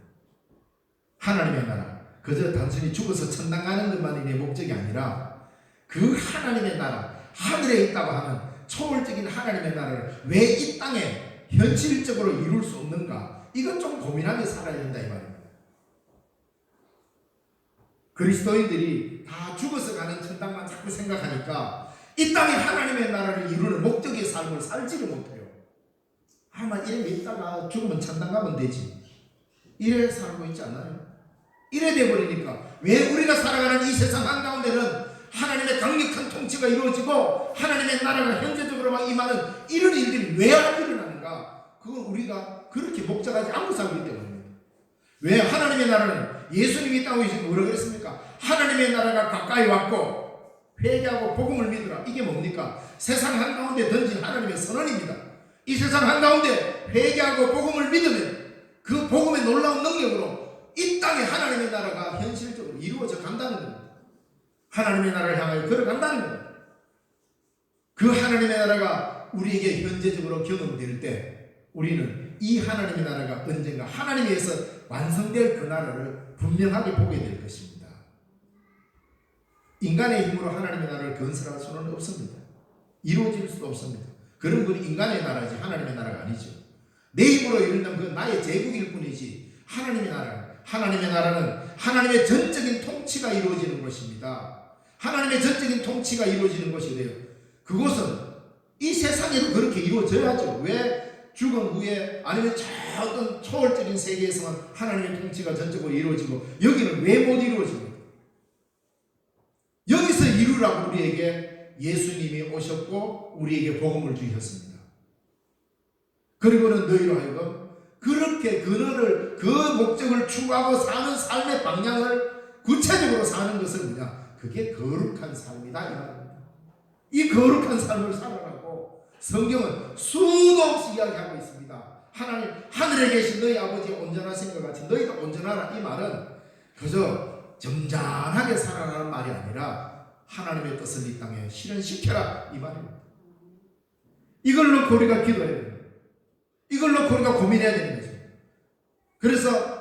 하나님의 나라, 그저 단순히 죽어서 천당 가는 것만이 내 목적이 아니라 그 하나님의 나라, 하늘에 있다고 하는 초월적인 하나님의 나라를 왜 이 땅에 현실적으로 이룰 수 없는가? 이건 좀 고민하며 살아야 된다 이 말입니다. 그리스도인들이 다 죽어서 가는 천당만 자꾸 생각하니까 이 땅에 하나님의 나라를 이루는 목적의 삶을 살지를 못해요. 아마 이래 있다가 죽으면 천당 가면 되지. 이래 살고 있지 않아요? 이래 돼버리니까 왜 우리가 살아가는 이 세상 한가운데는 하나님의 강력한 통치가 이루어지고 하나님의 나라가 현재적으로 막 임하는 이런 일들이 왜 안 일어나는가? 그건 우리가 그렇게 목적하지 않고 살기 때문입니다. 왜 하나님의 나라는 예수님이 땅에 오시고 뭐라 그랬습니까? 하나님의 나라가 가까이 왔고 회개하고 복음을 믿으라. 이게 뭡니까? 세상 한가운데 던진 하나님의 선언입니다. 이 세상 한가운데 회개하고 복음을 믿으면 그 복음의 놀라운 능력으로 이 땅에 하나님의 나라가 현실적으로 이루어져 간다는 겁니다. 하나님의 나라를 향하여 걸어간다는 겁니다. 그 하나님의 나라가 우리에게 현재적으로 경험될 때 우리는 이 하나님의 나라가 언젠가 하나님에 의해서 완성될 그 나라를 분명하게 보게 될 것입니다. 인간의 힘으로 하나님의 나라를 건설할 수는 없습니다. 이루어질 수도 없습니다. 그런 건 인간의 나라지 하나님의 나라가 아니죠. 내 힘으로 이룬다면 그건 나의 제국일 뿐이지 하나님의 나라는 하나님의 전적인 통치가 이루어지는 것입니다. 하나님의 전적인 통치가 이루어지는 것이 돼요. 그것은 이 세상에도 그렇게 이루어져야죠. 왜 죽은 후에 아니면 저 어떤 초월적인 세계에서만 하나님의 통치가 전적으로 이루어지고 여기는 왜 못 이루어집니까? 여기서 이루라고 우리에게 예수님이 오셨고 우리에게 복음을 주셨습니다. 그리고는 너희로 하여금 그렇게 그 목적을 추구하고 사는 삶의 방향을 구체적으로 사는 것은 뭐냐? 그게 거룩한 삶이다 이 말입니다. 이 거룩한 삶을 살아가고 성경은 수도 없이 이야기하고 있습니다. 하나님 하늘에 계신 너희 아버지 온전하신 것 같이 너희도 온전하라. 이 말은 그저 점잖하게 살아가는 말이 아니라 하나님의 뜻을 이 땅에 실현시켜라 이 말입니다. 이걸 놓고 우리가 기도해야 됩니다. 이걸 놓고 우리가 고민해야 되는 거죠. 그래서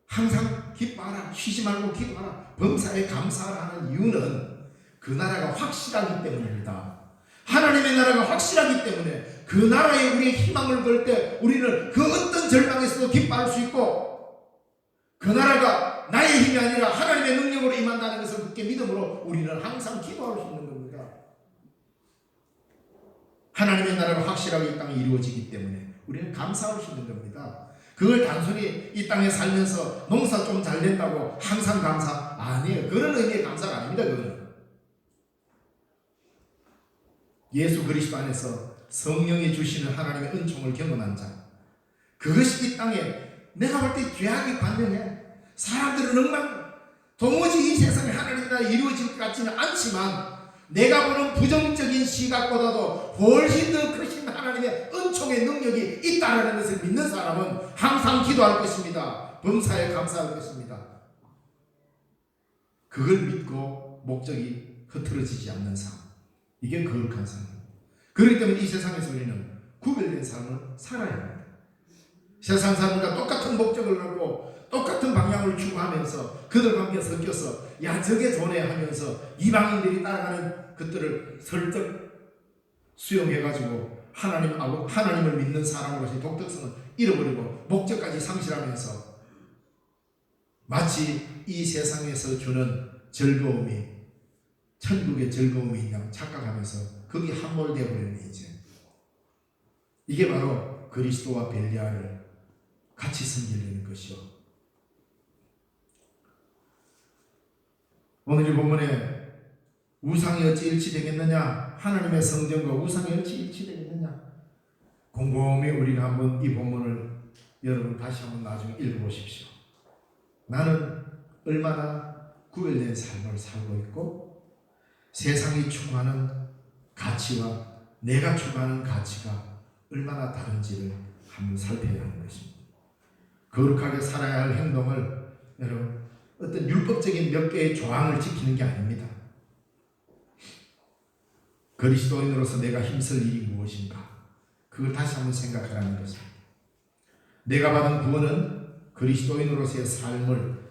항상 기뻐하라, 쉬지 말고 기도하라, 범사에 감사하라 하는 이유는 그 나라가 확실하기 때문입니다. 하나님의 나라가 확실하기 때문에 그 나라에 우리의 희망을 걸 때 우리는 그 어떤 절망에서도 기뻐할 수 있고 그 나라가 나의 힘이 아니라 하나님의 능력으로 임한다는 것을 굳게 믿음으로 우리는 항상 기도할 수 있는 겁니다. 하나님의 나라가 확실하게 이 땅에 이루어지기 때문에 우리는 감사할 수 있는 겁니다. 그걸 단순히 이 땅에 살면서 농사 좀 잘 된다고 항상 감사 아니에요. 그런 의미의 감사가 아닙니다. 그거는 예수 그리스도 안에서 성령이 주시는 하나님의 은총을 경험한 자, 그것이 이 땅에 내가 볼 때 죄악이 관영해. 사람들은 정말 도무지 이 세상에 하나님의 나라 이루어질 것 같지는 않지만 내가 보는 부정적인 시각보다도 훨씬 더 크신 하나님의 은총의 능력이 있다는 것을 믿는 사람은 항상 기도할 것입니다. 범사에 감사할 것입니다. 그걸 믿고 목적이 흐트러지지 않는 삶, 이게 거룩한 삶입니다. 그렇기 때문에 이 세상에서 우리는 구별된 삶을 살아야 합니다. 세상 사람들과 똑같은 목적을 갖고 똑같은 방향을 추구하면서 그들과 함께 섞여서 야 저게 좋네 하면서 이방인들이 따라가는 것들을 설득 수용해가지고 하나님을 믿는 사람으로서의 독특성을 잃어버리고 목적까지 상실하면서 마치 이 세상에서 주는 즐거움이 천국의 즐거움이 양 착각하면서 거기 함몰되어 버리는 이게 바로 그리스도와 벨리알을 같이 섬기려는 것이요. 오늘 이 본문에 우상이 어찌 일치되겠느냐? 하나님의 성전과 우상이 어찌 일치되겠느냐? 곰곰이 우리가 한번 이 본문을 여러분 다시 한번 나중에 읽어보십시오. 나는 얼마나 구별된 삶을 살고 있고 세상이 추구하는 가치와 내가 추구하는 가치가 얼마나 다른지를 한번 살펴야 하는 것입니다. 거룩하게 살아야 할 행동을 여러분 어떤 율법적인 몇 개의 조항을 지키는 게 아닙니다. 그리스도인으로서 내가 힘쓸 일이 무엇인가? 그걸 다시 한번 생각하라는 것입니다. 내가 받은 구원은 그리스도인으로서의 삶을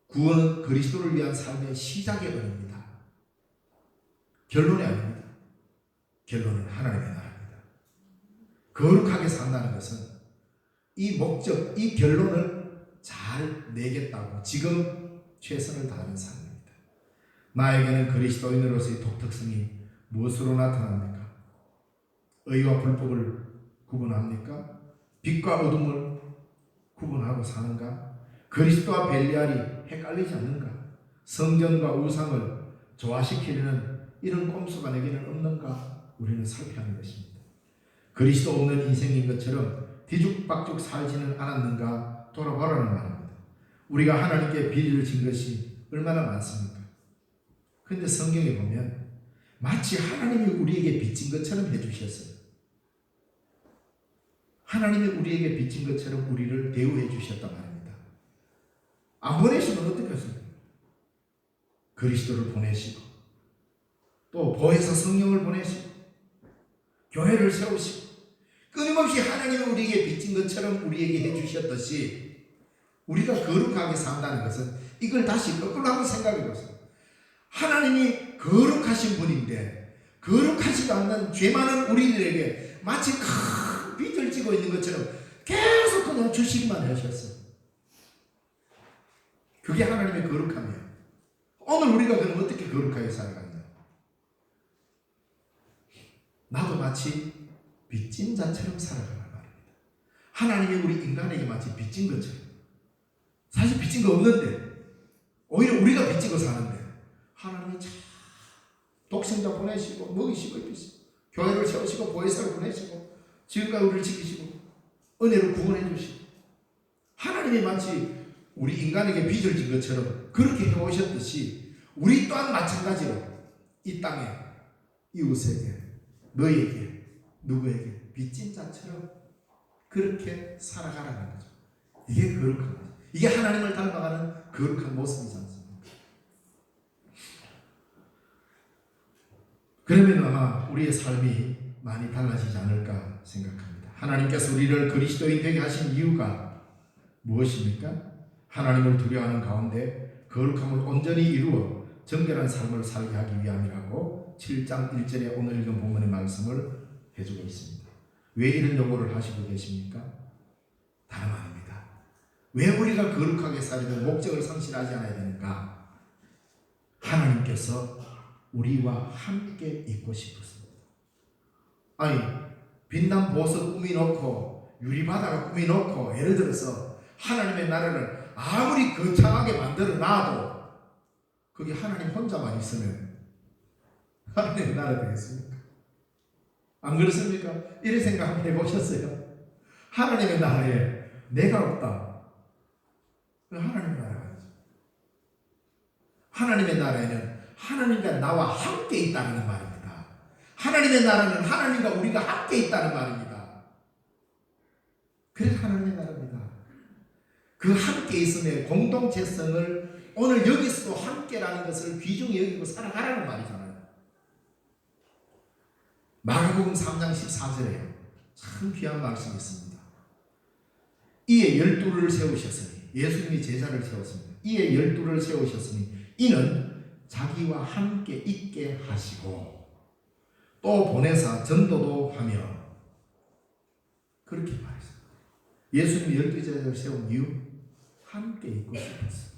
구원은 그리스도를 위한 삶의 시작의 은입니다. 결론이 아닙니다. 결론은 하나님의 나라입니다. 거룩하게 산다는 것은 이 목적, 이 결론을 잘 내겠다고 지금 최선을 다하는 삶입니다. 나에게는 그리스도인으로서의 독특성이 무엇으로 나타납니까? 의와 불법을 구분합니까? 빛과 어둠을 구분하고 사는가? 그리스도와 벨리알이 헷갈리지 않는가? 성전과 우상을 조화시키려는 이런 꼼수가 내게는 없는가? 우리는 살펴야 하는 것입니다. 그리스도 없는 인생인 것처럼 뒤죽박죽 살지는 않았는가? 돌아보라는 말입니다. 우리가 하나님께 비리를 진 것이 얼마나 많습니까? 그런데 성경에 보면 마치 하나님이 우리에게 빚진 것처럼 해주셨어요. 하나님이 우리에게 빚진 것처럼 우리를 대우해 주셨단 말입니다. 안 보내시면 어떻게 하십니까? 그리스도를 보내시고 또 보혜사 성령을 보내시고 교회를 세우시고 끊임없이 하나님이 우리에게 빚진 것처럼 우리에게 해주셨듯이 우리가 거룩하게 산다는 것은 이걸 다시 거꾸로 한번 생각해 보세요. 하나님이 거룩하신 분인데 거룩하지도 않는 죄 많은 우리들에게 마치 큰 빚을 지고 있는 것처럼 계속 그냥 주시기만 하셨어요. 그게 하나님의 거룩함이에요. 오늘 우리가 그럼 어떻게 거룩하게 살아가냐? 나도 마치 빚진 자처럼 살아가란 말입니다. 하나님이 우리 인간에게 마치 빚진 것처럼. 사실 빚진 거 없는데 오히려 우리가 빚지고 사는데 하나님이 참 독생자 보내시고 먹이시고 입히시고 교회를 세우시고 보혜사를 보내시고 지금까지 우리를 지키시고 은혜로 구원해 주시고 하나님이 마치 우리 인간에게 빚을 진 것처럼 그렇게 해오셨듯이 우리 또한 마찬가지로 이 땅에 이웃에게 너에게 누구에게 빚진 자처럼 그렇게 살아가라는 거죠. 이게 거룩한 거죠. 이게 하나님을 닮아가는 거룩한 모습이지 않습니까? 그러면 아마 우리의 삶이 많이 달라지지 않을까 생각합니다. 하나님께서 우리를 그리스도인 되게 하신 이유가 무엇입니까? 하나님을 두려워하는 가운데 거룩함을 온전히 이루어 정결한 삶을 살게 하기 위함이라고 7장 1절에 오늘 읽은 본문의 말씀을 해주고 있습니다. 왜 이런 요구를 하시고 계십니까? 다름 아닙니다. 왜 우리가 거룩하게 살려는 목적을 상실하지 않아야 되는가? 하나님께서 우리와 함께 있고 싶었습니다. 아니 빛난 보석 꾸미놓고 유리바다가 꾸미놓고 예를 들어서 하나님의 나라를 아무리 거창하게 만들어 놔도 거기 하나님 혼자만 있으면 하나님의 나라 되겠습니까? 안 그렇습니까? 이런 생각 한번 해보셨어요? 하나님의 나라에 내가 없다. 하나님의 나라가 아니죠. 하나님의 나라에는 하나님과 나와 함께 있다는 말입니다. 하나님의 나라는 하나님과 우리가 함께 있다는 말입니다. 그래서 하나님의 나라입니다. 그 함께 있음의 공동체성을 오늘 여기서도 함께라는 것을 귀중히 여기고 살아가라는 말이잖아요. 마가복음 3장 14절에 참 귀한 말씀이 있습니다. 이에 12를 세우셨으니 예수님이 제자를 세웠습니다. 이에 12를 세우셨으니 이는 자기와 함께 있게 하시고 또 보내사 전도도 하며 그렇게 말했습니다. 예수님이 12제자를 세운 이유 함께 있고 싶었어요.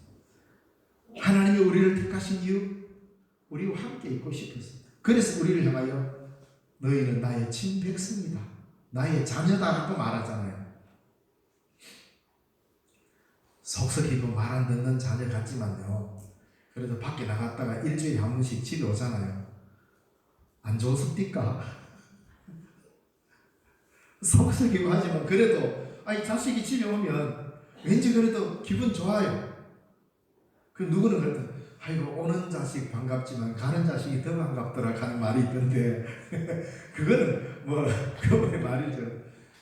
하나님이 우리를 택하신 이유 우리와 함께 있고 싶었어요. 그래서 우리를 향하여 너희는 나의 친백성이다. 나의 자녀다라고 말하잖아요. 속썩이고 말 안 듣는 자녀 같지만요. 그래도 밖에 나갔다가 일주일에 한 번씩 집에 오잖아요. 안 좋습니까? 속썩이고 하지만 그래도 아니 자식이 집에 오면 왠지 그래도 기분 좋아요. 그 누구는 그랬다. 아이고 오는 자식 반갑지만 가는 자식이 더 반갑더라 하는 말이 있던데 그거는 뭐 그분의 말이죠.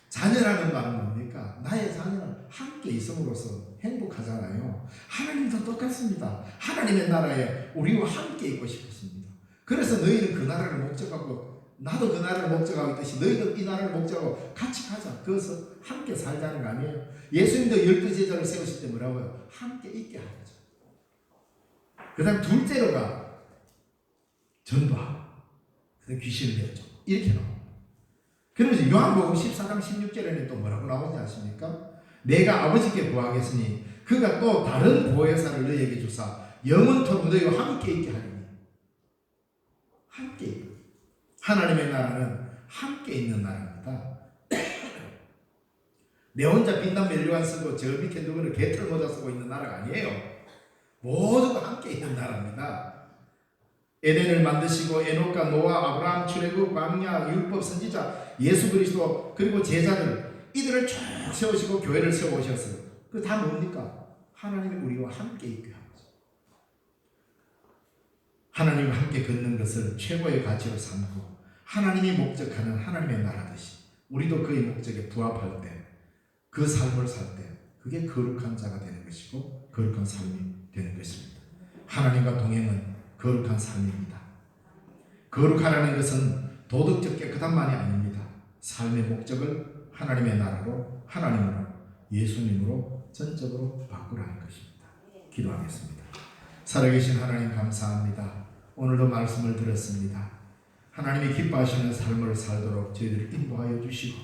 자녀라는 말은 뭡니까? 나의 자녀는 함께 있음으로써 행복하잖아요. 하나님도 똑같습니다. 하나님의 나라에 우리와 함께 있고 싶었습니다. 그래서 너희는 그 나라를 목적하고 나도 그 나라를 목적하고 있듯이 너희도 이 나라를 목적하고 같이 가자. 그래서 함께 살자는 거 아니에요. 예수님도 12제자를 세우실 때 뭐라고요? 함께 있게 하자. 그 다음 둘째로가 전도하고 그 다음 귀신을 내죠. 이렇게 나옵니다. 그러면서 요한복음 14장 16절에는 또 뭐라고 나오지 않습니까? 내가 아버지께 구하겠으니 그가 또 다른 보혜사를 너희에게 주사 영원토록 너희와 함께 있게 하리니. 함께 있고 하나님의 나라는 함께 있는 나라입니다. 내 혼자 빛난 멜리관 쓰고 저 밑에 누구는 개털 모자 쓰고 있는 나라가 아니에요. 모두가 함께 있는 나라입니다. 에덴을 만드시고 에녹과 노아, 아브라함, 출애굽, 광야, 율법, 선지자, 예수 그리스도 그리고 제자들 이들을 쭉 세우시고 교회를 세워오셨어요. 그 다 뭡니까? 하나님이 우리와 함께 있게 하죠. 하나님과 함께 걷는 것을 최고의 가치로 삼고 하나님이 목적하는 하나님의 나라듯이 우리도 그의 목적에 부합할 때 그 삶을 살 때 그게 거룩한 자가 되는 것이고 거룩한 삶이 되는 것입니다. 하나님과 동행은 거룩한 삶입니다. 거룩하라는 것은 도덕적 깨끗함만이 아닙니다. 삶의 목적을 하나님의 나라로 하나님으로 예수님으로 전적으로 바꾸라는 것입니다. 기도하겠습니다. 살아계신 하나님 감사합니다. 오늘도 말씀을 들었습니다. 하나님이 기뻐하시는 삶을 살도록 저희들을 인도하여 주시고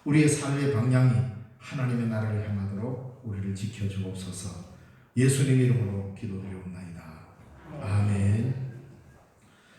우리의 삶의 방향이 하나님의 나라를 향하도록 우리를 지켜주옵소서. 예수님 이름으로 기도드리옵나이다.